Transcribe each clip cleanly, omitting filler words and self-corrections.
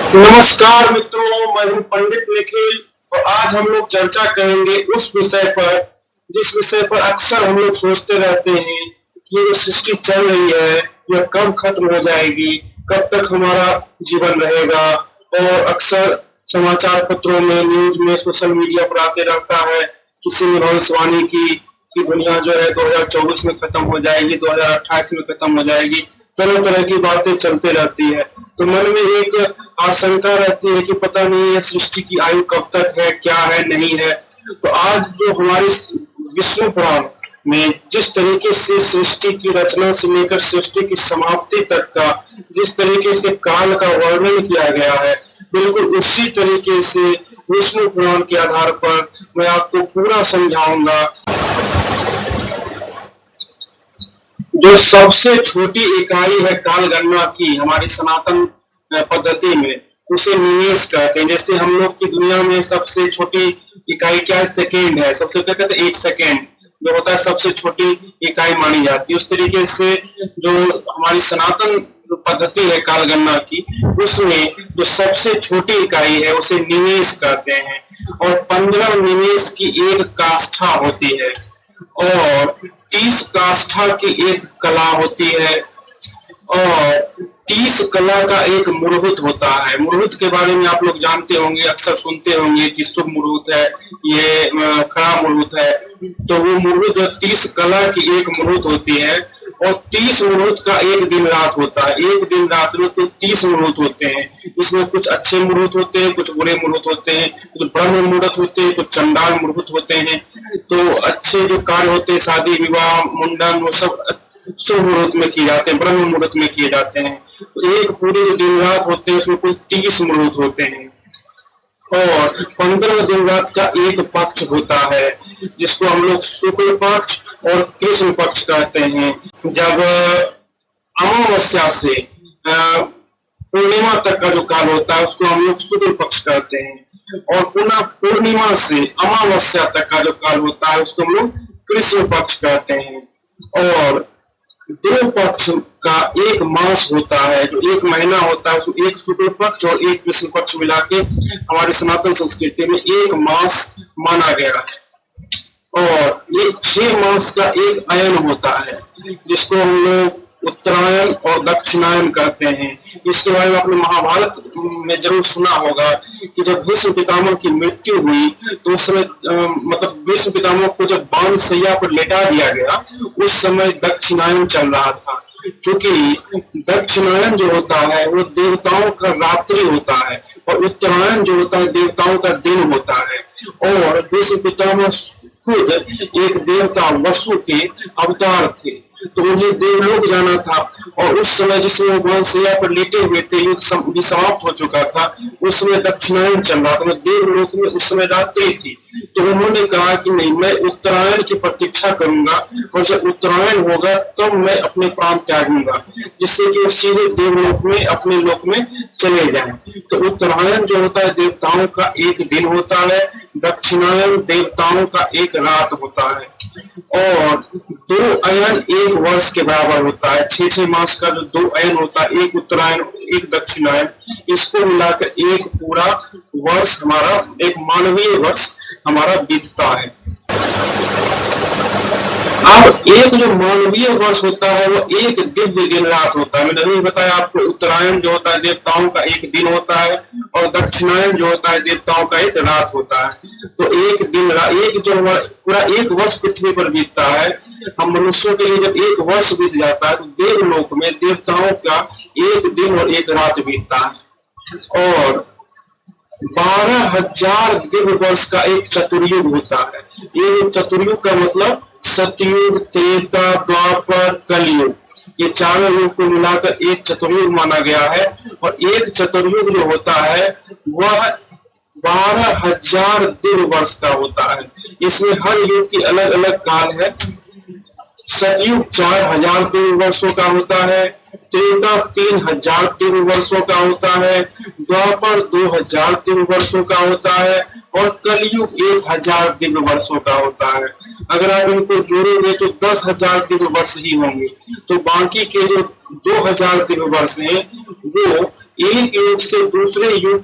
नमस्कार मित्रों, मैं हूं पंडित निखिल और आज हम लोग चर्चा करेंगे उस विषय पर जिस विषय पर अक्सर हम लोग सोचते रहते हैं कि ये जो सृष्टि चल रही है यह कब खत्म हो जाएगी, कब तक हमारा जीवन रहेगा। और अक्सर समाचार पत्रों में, न्यूज में, सोशल मीडिया पर आते रहता है किसी ने भविष्यवाणी की कि दुनिया जो है 2024 में खत्म हो जाएगी, 2028 में खत्म हो जाएगी। तरह तरह की बातें चलते रहती है तो मन में एक आशंका रहती है कि पता नहीं है सृष्टि की आयु कब तक है, क्या है, नहीं है। तो आज जो हमारी विष्णु पुराण में जिस तरीके से सृष्टि की रचना से लेकर सृष्टि की समाप्ति तक का जिस तरीके से काल का वर्णन किया गया है, बिल्कुल उसी तरीके से विष्णु पुराण के आधार पर मैं आपको पूरा समझाऊंगा। जो सबसे छोटी इकाई है काल गणना की हमारी सनातन पद्धति में, उसे निमेष कहते हैं। जैसे हम लोग की दुनिया में सबसे छोटी इकाई क्या है, सेकेंड है। सबसे क्या कहते हैं, एक सेकेंड जो होता है सबसे छोटी इकाई मानी जाती है। उस तरीके से जो हमारी सनातन पद्धति है काल गणना की, उसमें जो सबसे छोटी इकाई है उसे निमेष कहते हैं। और 15 निमेष की एक काष्ठा होती है और 30 काष्ठा की एक कला होती है और 30 कला का एक मुरहुत होता है। मुरहुत के बारे में आप लोग जानते होंगे, अक्सर सुनते होंगे कि शुभ मुरहुत है, ये खराब मुरहुत है। तो वो मुरहुत जो 30 कला की एक मुरहुत होती है और 30 मुहूर्त का एक दिन रात होता है। एक दिन रात में कुल 30 मुहूर्त होते हैं। इसमें कुछ अच्छे मुहूर्त होते हैं, कुछ बुरे मुहूर्त होते हैं, कुछ ब्रह्म मुहूर्त होते हैं, कुछ चंडाल मुहूर्त होते हैं। तो अच्छे जो कार्य होते हैं, शादी विवाह मुंडन, वो सब शुभ मुहूर्त में किए जाते हैं, ब्रह्म मुहूर्त में किए जाते हैं। तो एक पूरे जो दिन रात होते हैं उसमें कुल 30 मुहूर्त होते हैं और 15 दिन रात का एक पक्ष होता है जिसको हम लोग शुक्ल पक्ष और कृष्ण पक्ष कहते हैं। जब अमावस्या से पूर्णिमा तक का जो काल होता है उसको हम लोग शुक्ल पक्ष कहते हैं और पुनः पूर्णिमा से अमावस्या तक का जो काल होता है उसको हम लोग कृष्ण पक्ष कहते हैं। और दो पक्ष का एक मास होता है, जो एक महीना होता है, उसमें एक शुक्ल पक्ष और एक कृष्ण पक्ष मिला के हमारी सनातन संस्कृति में एक मास माना गया है। और ये 6 मास का एक अयन होता है जिसको हम लोग उत्तरायण और दक्षिणायन कहते हैं। इसके बारे में आपने महाभारत में जरूर सुना होगा कि जब भीष्म पितामह की मृत्यु हुई तो उस समय मतलब भीष्म पितामह को जब बाण शैया पर लेटा दिया गया उस समय दक्षिणायन चल रहा था। क्योंकि दक्षिणायन जो होता है वो देवताओं का रात्रि होता है और उत्तरायण जो होता है देवताओं का दिन होता है। और भीष्म पितामह खुद एक देवता वसु के अवतार थे तो उन्हें देवलोक जाना था और उस समय जिसमें वो बाणशैया पर लेटे हुए थे, युद्ध भी समाप्त हो चुका था, उस समय दक्षिणायन चल रहा था, देवलोक में उस समय रात्रि थी। तो उन्होंने कहा कि नहीं, मैं उत्तरायण की प्रतीक्षा करूंगा और जब उत्तरायण होगा तब मैं अपने प्राण त्यागूंगा, जिससे कि वो सीधे देवलोक में अपने लोक में चले जाएं। तो उत्तरायण जो होता है देवताओं का एक दिन होता है, दक्षिणायन देवताओं का एक रात होता है। और 2 अयन एक वर्ष के बराबर होता है। 6 मास का जो 2 अयन होता है, एक उत्तरायण एक दक्षिणायन, इसको मिलाकर एक पूरा वर्ष हमारा, एक मानवीय वर्ष हमारा बीतता है। अब एक जो मानवीय वर्ष होता है वो एक दिव्य दिन रात होता है। मैंने अभी बताया आपको, उत्तरायण जो होता है देवताओं का एक दिन होता है और दक्षिणायन जो होता है देवताओं का एक रात होता है। तो एक दिन एक जो पूरा एक वर्ष पृथ्वी पर बीतता है। हम मनुष्यों के लिए जब एक वर्ष बीत जाता है तो देवलोक में देवताओं का एक दिन और एक रात बीतता है। और 12,000 दिव्य वर्ष का एक चतुर्युग होता है। ये चतुर्युग का मतलब सतयुग, त्रेता, द्वापर, कलयुग, ये चारों युग को मिलाकर एक चतुर्युग माना गया है। और एक चतुर्युग जो होता है वह 12,000 दिव्य वर्ष का होता है। इसमें हर युग की अलग अलग काल है। सतयुग 4,000 दिव्य वर्षों का होता है, त्रेता 3,000 दिव्य वर्षों का होता है, द्वापर 2,000 दिव्य वर्षों का होता है और कलयुग 1,000 दिव्य वर्षों का होता है। अगर आप इनको जोड़ेंगे तो 10,000 दिव्य वर्ष ही होंगे। तो बाकी के जो 2,000 दिव्य वर्ष हैं वो एक युग से दूसरे युग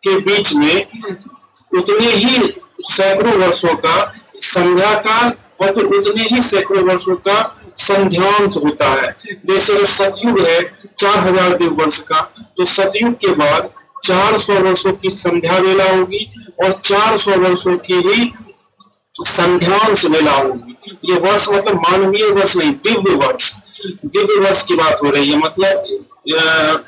के बीच में उतने ही सैकड़ों वर्षों का संध्या काल और फिर उतने ही सैकड़ों वर्षों का संध्यांश होता है। जैसे अगर सतयुग है 4000 दिव्य वर्ष का, तो सतयुग के बाद 400 वर्षों की संध्या वेला होगी और 400 वर्षों की ही संध्यांश वेला होगी। ये वर्ष मतलब मानवीय वर्ष नहीं, दिव्य वर्ष, दिव्य वर्ष की बात हो रही है। मतलब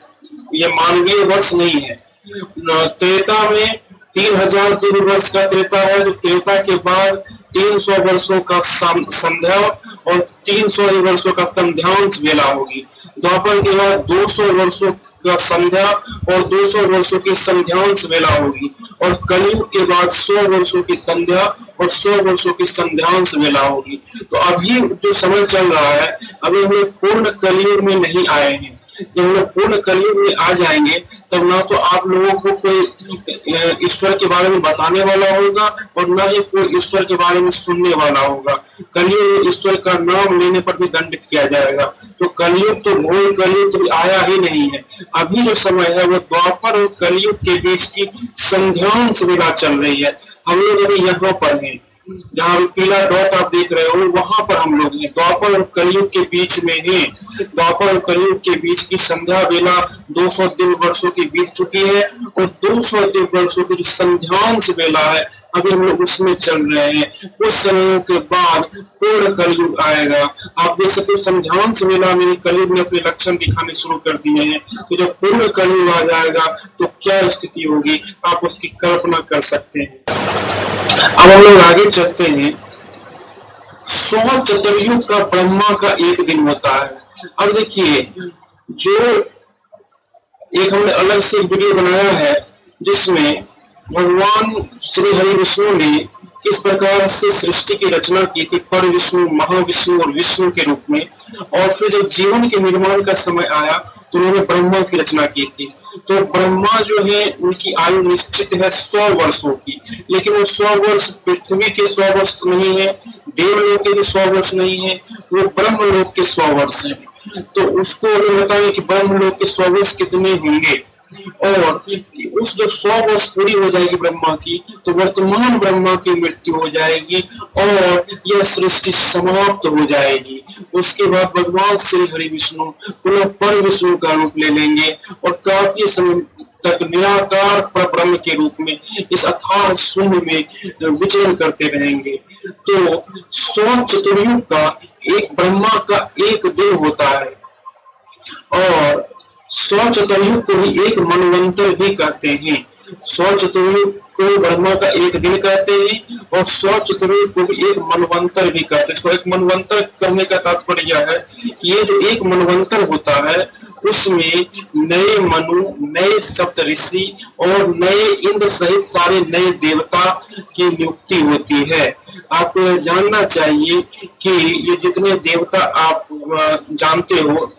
ये मानवीय वर्ष नहीं है। त्रेता में 3000 दिव्य वर्ष का त्रेता है, जो त्रेता के बाद 300 वर्षों का संध्या और 300 वर्षों का संध्यांश वेला होगी। द्वापर के बाद 200 वर्षों का संध्या और 200 वर्षों की संध्यांश वेला होगी और कलयुग के बाद 100 वर्षों की संध्या और 100 वर्षों की संध्यांश वेला होगी। तो अभी जो समय चल रहा है, अभी हम लोग पूर्ण कलयुग में नहीं आए हैं। जब हम लोग पूर्ण कलयुग में आ जाएंगे तब ना तो आप लोगों को कोई ईश्वर के बारे में बताने वाला होगा और ना ही कोई ईश्वर के बारे में सुनने वाला होगा। कलयुग में ईश्वर का नाम लेने पर भी दंडित किया जाएगा। तो कलयुग तो घोर कलयुग तो आया ही नहीं है। अभी जो समय है वो द्वापर और कलयुग के बीच की संध्यांश वेला चल रही है। हम लोग अभी यहाँ पर हैं, जहाँ पीला डॉट आप देख रहे हो वहां पर हम लोग हैं। द्वापर और कलयुग के बीच में हैं। द्वापर और कलयुग के बीच की संध्या वेला 200 दिव्य वर्षों की बीत चुकी है और 200 दिव्य वर्षों की जो संध्यांश वेला है अभी हम लोग उसमें चल रहे हैं। उस समय के बाद पूर्ण कलयुग आएगा। आप देख सकते हो संध्यांश वेला में कलयुग ने अपने लक्षण दिखाने शुरू कर दिए हैं। तो जब पूर्ण कलयुग आ जाएगा तो क्या स्थिति होगी, आप उसकी कल्पना कर सकते हैं। अब हम लोग आगे चलते हैं। 100 चतुर्युग का ब्रह्मा का एक दिन होता है। अब देखिए, जो एक हमने अलग से वीडियो बनाया है जिसमें भगवान श्री हरि विष्णु ने किस प्रकार से सृष्टि की रचना की थी, पर विष्णु, महाविष्णु और विष्णु के रूप में, और फिर जब जीवन के निर्माण का समय आया तो उन्होंने ब्रह्मा की रचना की थी। तो ब्रह्मा जो है उनकी आयु निश्चित है 100 वर्षों की, लेकिन वो 100 वर्ष पृथ्वी के 100 वर्ष नहीं है, देवलोक के भी 100 वर्ष नहीं है, वो ब्रह्मलोक के 100 वर्ष है। तो उसको अगर बताएं कि ब्रह्मलोक के 100 वर्ष कितने होंगे, और उस जब 100 वर्ष पूरी हो जाएगी ब्रह्मा की, तो वर्तमान ब्रह्मा की मृत्यु हो जाएगी और यह सृष्टि समाप्त हो जाएगी। उसके बाद भगवान श्री हरि विष्णु पुनः पर विष्णु का रूप ले लेंगे और काफी समय तक निराकार परब्रह्म के रूप में इस अथाह शून्य में विचरण करते रहेंगे। तो 100 चतुर्युग का एक ब्रह्मा का एक दिन होता है और 100 चतुर्युग को ही एक मनवंतर भी कहते हैं। 100 चतुर्युग को ब्रह्मा का एक दिन कहते हैं और 100 चतुर्युग को भी एक मनवंतर भी कहते हैं। इसको एक मनवंतर कहने का तात्पर्य यह है कि ये जो एक मनवंतर होता है उसमें नए मनु, नए सप्त ऋषि और नए इंद्र सहित सारे नए देवता की नियुक्ति होती है। आपको यह जानना चाहिए कि ये जितने देवता आप जानते हो,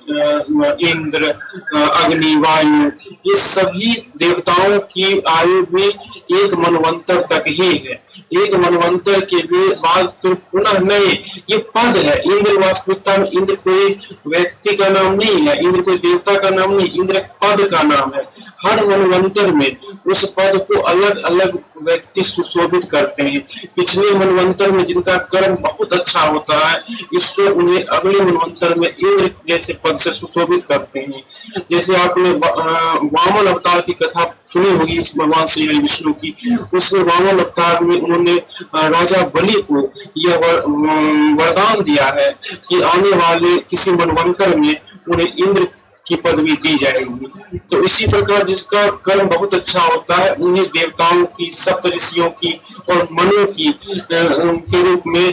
इंद्र, अग्नि, वायु, ये सभी देवताओं की आयु भी एक मनवंतर तक ही है। एक मनवंतर के बाद फिर पुनः नए, ये पद है। इंद्र वास्तविकता में इंद्र कोई व्यक्ति का नाम नहीं है, इंद्र कोई देवता का नाम नहीं, इंद्र पद का नाम है। हर मनवंतर में उस पद को अलग अलग व्यक्ति सुशोभित करते हैं। पिछले मनवंतर में जिनका कर्म बहुत अच्छा होता है, ईश्वर उन्हें अगले मनवंतर में इंद्र जैसे पद से सुशोभित करते हैं। जैसे आपने वामन अवतार की कथा सुनी होगी इस भगवान श्री हरि विष्णु की। उसमें वामन अवतार में उन्होंने राजा बलि को यह वरदान दिया है कि आने वाले किसी मनवंतर में उन्हें इंद्र की पदवी दी जाएगी। तो इसी प्रकार जिसका कर्म बहुत अच्छा होता है उन्हें देवताओं की, सप्त ऋषियों की और मनु की के रूप में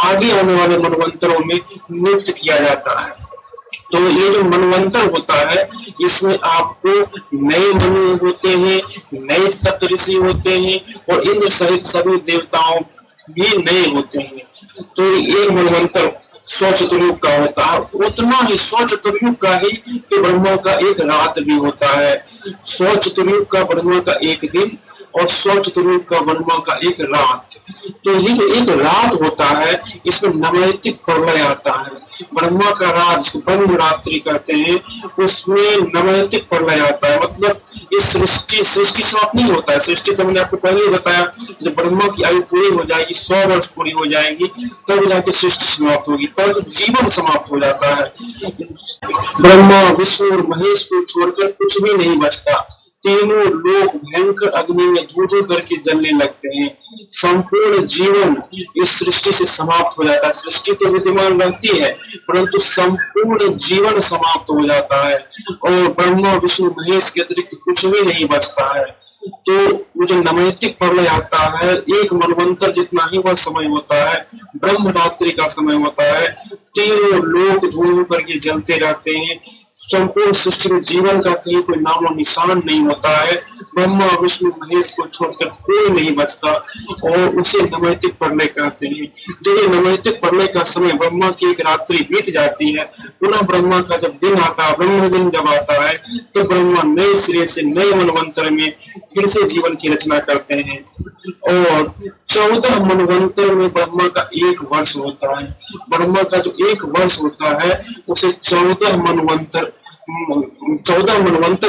आगे आने वाले मनवंतरों में नियुक्त किया जाता है। तो ये जो मनवंतर होता है इसमें आपको नए मनु होते हैं, नए सप्त ऋषि होते हैं और इंद्र सहित सभी देवताओं भी नए होते हैं। तो ये मनवंतर 100 चतुर्युग का होता है, उतना ही 100 चतुर्युग का ही कि ब्रह्मा का एक रात भी होता है। 100 चतुर्युग का ब्रह्मा का एक दिन और 100 चतुर्युग का ब्रह्मा का एक रात। तो ये जो एक रात होता है, इसमें नवैतिक प्रलय आता है। ब्रह्मा का रात, जिसको ब्रह्म रात्रि कहते हैं, उसमें नवैतिक प्रलय आता है। मतलब इस सृष्टि समाप्त नहीं होता है। सृष्टि तो मैंने आपको पहले ही बताया, जब ब्रह्मा की आयु पूरी हो जाएगी, 100 वर्ष पूरी हो जाएगी, तब जाके सृष्टि समाप्त होगी, परंतु जीवन समाप्त हो जाता है। ब्रह्मा विष्णु और महेश को छोड़कर कुछ भी नहीं बचता। तीनों लोग भयंकर अग्नि में धू धू करके जलने लगते हैं। संपूर्ण जीवन इस सृष्टि से समाप्त हो जाता है। सृष्टि तो विद्यमान रहती है, परंतु संपूर्ण जीवन समाप्त हो जाता है और ब्रह्मा विष्णु महेश के अतिरिक्त कुछ भी नहीं बचता है। तो वो जो नवैतिक प्रलय आता है, एक मनवंतर जितना ही वह समय होता है, ब्रह्म रात्रि का समय होता है। तीनों लोग धू धू करके जलते रहते हैं। संपूर्ण सृष्टि में जीवन का कहीं कोई नामो निशान नहीं होता है। ब्रह्मा विष्णु महेश को छोड़कर कोई नहीं बचता और उसे नवैतिक प्रलय कहते हैं। जब ये नवैतिक प्रलय का समय, ब्रह्मा की एक रात्रि बीत जाती है, पुनः ब्रह्मा का जब दिन आता है, ब्रह्म दिन जब आता है, तो ब्रह्मा नए सिरे से नए मनवंतर में फिर से जीवन की रचना करते हैं। और 14 मनवंतर में ब्रह्मा का एक वर्ष होता है। ब्रह्मा का जो एक वर्ष होता है, उसे 14 मनवंतर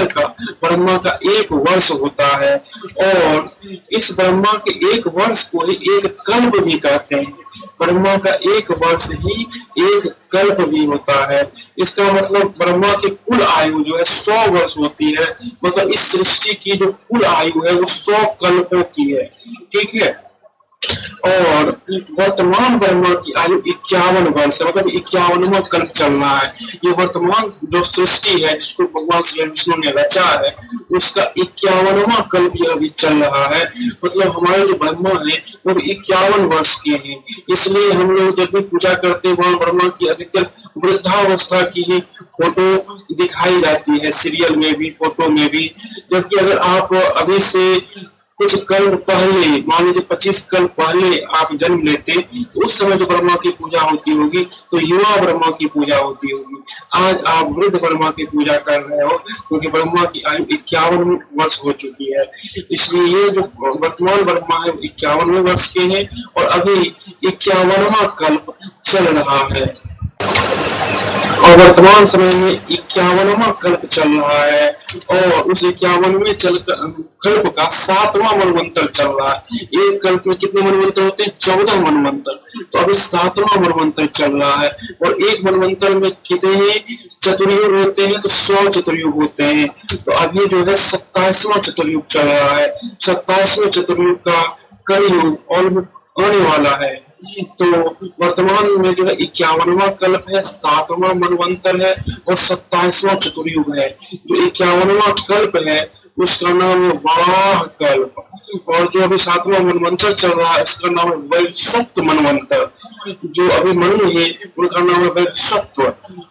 का ब्रह्मा का एक वर्ष होता है। और इस ब्रह्मा के एक वर्ष को ही एक कल्प भी कहते हैं। ब्रह्मा का एक वर्ष ही एक कल्प भी होता है। इसका मतलब ब्रह्मा की कुल आयु जो है 100 वर्ष होती है। मतलब इस सृष्टि की जो कुल आयु है वो 100 कल्पों की है। ठीक है। और वर्तमान ब्रह्मा की आयु 51 वर्ष है, मतलब 51वां कल्प चल रहा है। ये वर्तमान जो सृष्टि है, जिसको भगवान श्री विष्णु ने रचा है, उसका 51वां कल्प यह अभी चल रहा है। मतलब हमारे जो ब्रह्मा है वो 51 वर्ष के हैं। इसलिए हम लोग जब भी पूजा करते हैं, वहां ब्रह्मा की अधिकतर वृद्धावस्था की ही फोटो दिखाई जाती है, सीरियल में भी, फोटो में भी। जबकि अगर आप अभी से कुछ कल्प पहले, मान लीजिए 25 कल्प पहले आप जन्म लेते, तो उस समय जो ब्रह्मा की पूजा होती होगी तो युवा ब्रह्मा की पूजा होती होगी। आज आप वृद्ध ब्रह्मा की पूजा कर रहे हो, क्योंकि ब्रह्मा की आयु 51 वर्ष हो चुकी है। इसलिए ये जो वर्तमान ब्रह्मा है 51वें वर्ष के हैं और अभी 51वां कल्प चल रहा है। और वर्तमान समय में 51वां कल्प चल रहा है और उस 51वें कल्प का 7वां मनवंतर चल रहा है। एक कल्प में कितने मनवंतर होते हैं? 14 मनवंतर। तो अभी 7वां मनवंतर चल रहा है। और एक मनवंतर में कितने चतुर्युग होते हैं? तो 100 चतुर्युग होते हैं। तो अभी जो है 27वां चतुर्युग चल रहा है। 27वें चतुर्युग का कलयुग और आने वाला है। तो वर्तमान में जो है 51वां कल्प है, 7वां मनवंतर है और 27वां चतुर्युग है। जो 51वां कल्प है उसका नाम है वराह कल्प, और जो अभी 7वां मनवंतर चल रहा है उसका नाम है वैवस्वत मनवंतर। जो अभी मनु है उनका नाम है वैवस्वत।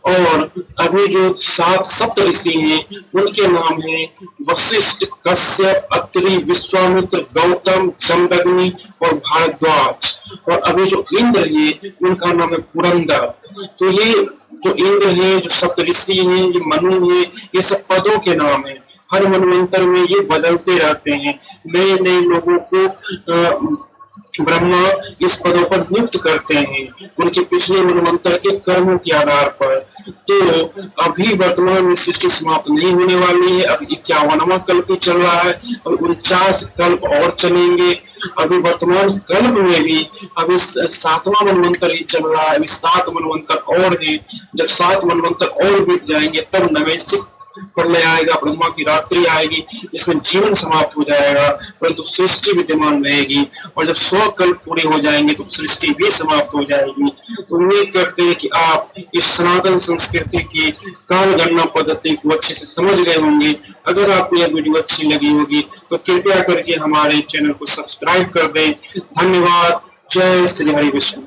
और अभी जो 7 सप्त ऋषि हैं उनके नाम है वशिष्ठ, कश्यप, अत्रि, विश्वामित्र, गौतम, जमदग्नि और भारद्वाज। और अभी जो इंद्र है उनका नाम है पुरंदर। तो ये जो इंद्र है, जो सप्त ऋषि है, ये मनु है, ये सब पदों के नाम है। हर मनवंतर में ये बदलते रहते हैं। नए नए लोगों को ब्रह्मा इस पदों पर नियुक्त करते हैं उनके पिछले मनवंतर के कर्मों के आधार पर। तो अभी वर्तमान में सृष्टि समाप्त नहीं होने वाली है। अभी 51वां कल्प ही चल रहा है, अभी 49 कल्प और चलेंगे। अभी वर्तमान कल्प में भी अभी 7वां मनवंतर ही चल रहा है। अभी 7 मनवंतर और है। जब 7 मनवंतर और बीत जाएंगे तब नवैतिक प्रलय आएगा, ब्रह्मा की रात्रि आएगी, जिसमें जीवन समाप्त हो जाएगा, परंतु सृष्टि विद्यमान रहेगी। और जब 100 कल्प पूरे हो जाएंगे तो सृष्टि भी समाप्त हो जाएगी। तो उम्मीद करते हैं कि आप इस सनातन संस्कृति की काल गणना पद्धति को अच्छे से समझ गए होंगे। अगर आपको यह वीडियो अच्छी लगी होगी तो कृपया करके हमारे चैनल को सब्सक्राइब कर दें। धन्यवाद। जय श्री हरि विष्णु।